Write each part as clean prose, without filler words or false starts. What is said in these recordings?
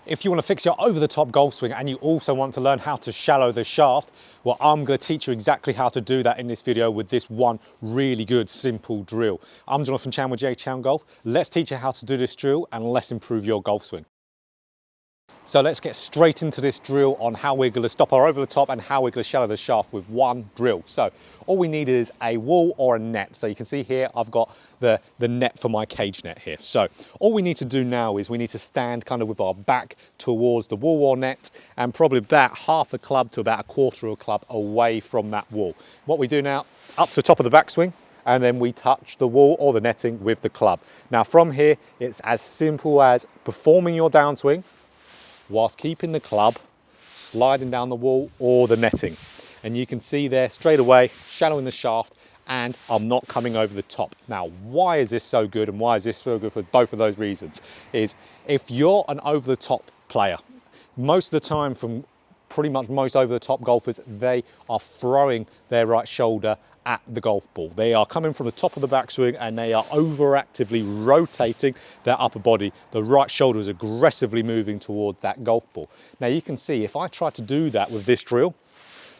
If you want to fix your over-the-top golf swing and you also want to learn how to shallow the shaft, well, I'm going to teach you exactly how to do that in this video with this one really good, simple drill. I'm Jonathan Chan with JChownGolf. Let's teach you how to do this drill and let's improve your golf swing. So let's get straight into this drill on how we're going to stop our over the top and how we're going to shallow the shaft with one drill. So all we need is a wall or a net. So you can see here I've got the net for my cage net here. So all we need to do now is we need to stand kind of with our back towards the wall or net and probably about half a club to about a quarter of a club away from that wall. What we do now, up to the top of the backswing, and then we touch the wall or the netting with the club. Now from here, it's as simple as performing your downswing whilst keeping the club sliding down the wall or the netting. And you can see there straight away, shallowing the shaft, and I'm not coming over the top. Now, why is this so good and why is this so good for both of those reasons? Is if you're an over the top player, most of the time from pretty much most over the top golfers, they are throwing their right shoulder at the golf ball. They are coming from the top of the backswing and they are overactively rotating their upper body. The right shoulder is aggressively moving toward that golf ball. Now you can see if I try to do that with this drill,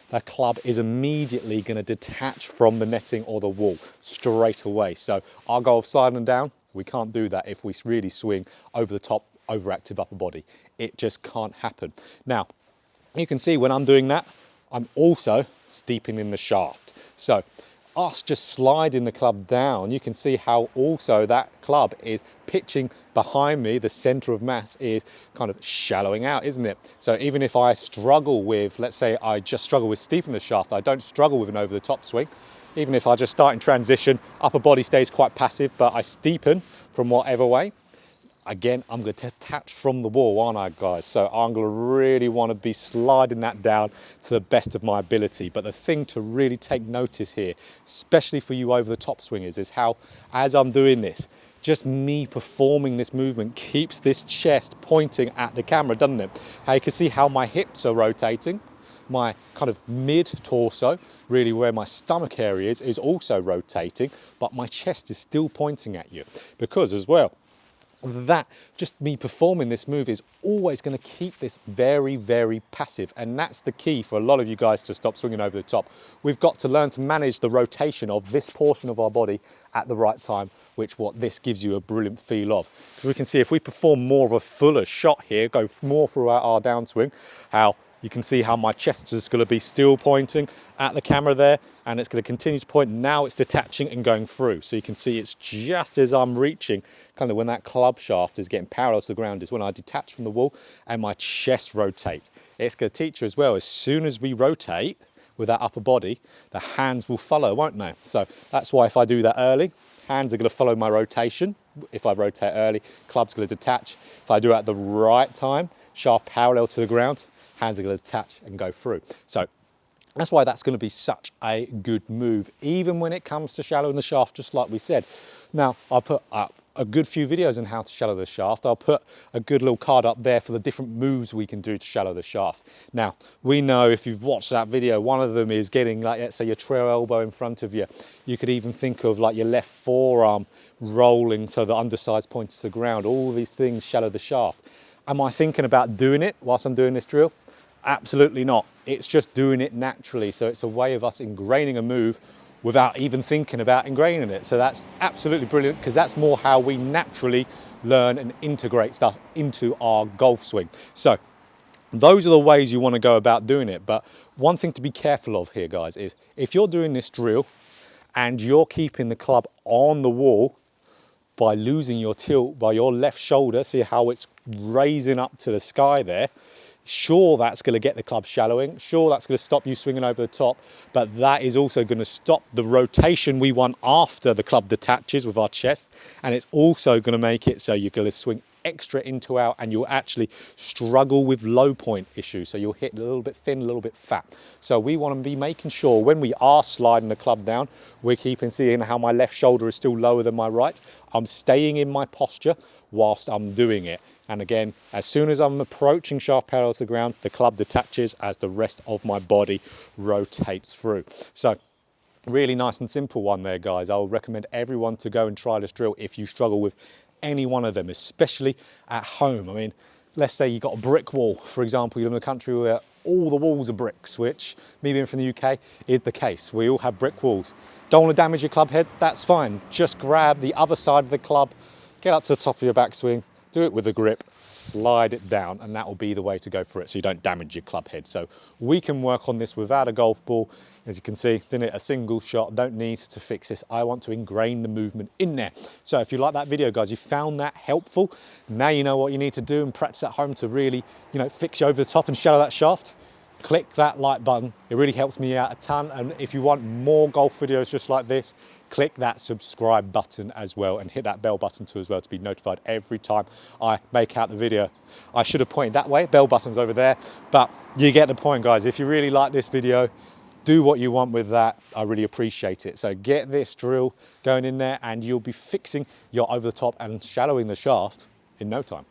the club is immediately going to detach from the netting or the wall straight away. So our goal of sliding down, we can't do that if we really swing over the top, overactive upper body. It just can't happen. Now, you can see when I'm doing that, I'm also steepening the shaft. So us just sliding the club down, you can see how also that club is pitching behind me. The center of mass is kind of shallowing out, isn't it? So even if I struggle with, let's say I just struggle with steepening the shaft, I don't struggle with an over the top swing. Even if I just start in transition, upper body stays quite passive, but I steepen from whatever way. Again, I'm going to detach from the wall, aren't I, guys? So I'm going to really want to be sliding that down to the best of my ability. But the thing to really take notice here, especially for you over the top swingers, is how, as I'm doing this, just me performing this movement keeps this chest pointing at the camera, doesn't it? How you can see how my hips are rotating. My kind of mid-torso, really where my stomach area is also rotating, but my chest is still pointing at you. Because as well, that just me performing this move is always going to keep this very, very passive. And that's the key for a lot of you guys to stop swinging over the top. We've got to learn to manage the rotation of this portion of our body at the right time, which what this gives you a brilliant feel of. Because we can see if we perform more of a fuller shot here, go more throughout our downswing, how you can see how my chest is going to be still pointing at the camera there, and it's going to continue to point. Now it's detaching and going through. So you can see it's just as I'm reaching, kind of when that club shaft is getting parallel to the ground, is when I detach from the wall and my chest rotates. It's going to teach you as well, as soon as we rotate with that upper body, the hands will follow, won't they? So that's why if I do that early, hands are going to follow my rotation. If I rotate early, club's going to detach. If I do it at the right time, shaft parallel to the ground, hands are going to detach and go through. So that's why that's going to be such a good move, even when it comes to shallowing the shaft, just like we said. Now, I've put up a good few videos on how to shallow the shaft. I'll put a good little card up there for the different moves we can do to shallow the shaft. Now, we know if you've watched that video, one of them is getting, like, let's say your trail elbow in front of you. You could even think of like your left forearm rolling so the underside's pointed to the ground. All these things shallow the shaft. Am I thinking about doing it whilst I'm doing this drill? Absolutely not. It's just doing it naturally. So it's a way of us ingraining a move without even thinking about ingraining it. So that's absolutely brilliant, because that's more how we naturally learn and integrate stuff into our golf swing. So those are the ways you want to go about doing it. But one thing to be careful of here, guys, is if you're doing this drill and you're keeping the club on the wall by losing your tilt by your left shoulder, see how it's raising up to the sky there, sure, that's going to get the club shallowing. Sure, that's going to stop you swinging over the top, but that is also going to stop the rotation we want after the club detaches with our chest. And it's also going to make it so you're going to swing extra into out and you'll actually struggle with low point issues. So you'll hit a little bit thin, a little bit fat. So we want to be making sure when we are sliding the club down, we're seeing how my left shoulder is still lower than my right. I'm staying in my posture whilst I'm doing it. And again, as soon as I'm approaching shaft parallel to the ground, the club detaches as the rest of my body rotates through. So really nice and simple one there, guys. I would recommend everyone to go and try this drill if you struggle with any one of them, especially at home. I mean, let's say you've got a brick wall, for example, you live in a country where all the walls are bricks, which, me being from the UK, is the case. We all have brick walls. Don't want to damage your club head? That's fine. Just grab the other side of the club, get up to the top of your backswing, do it with a grip, slide it down, and that will be the way to go for it so you don't damage your club head. So we can work on this without a golf ball. As you can see, didn't it? A single shot, don't need to fix this. I want to ingrain the movement in there. So if you like that video, guys, you found that helpful, now you know what you need to do and practice at home to really, fix you over the top and shallow that shaft. Click that like button. It really helps me out a ton. And if you want more golf videos just like this, click that subscribe button as well and hit that bell button too as well to be notified every time I make out the video. I should have pointed that way, bell button's over there, but you get the point, guys. If you really like this video, do what you want with that. I really appreciate it. So get this drill going in there and you'll be fixing your over the top and shallowing the shaft in no time.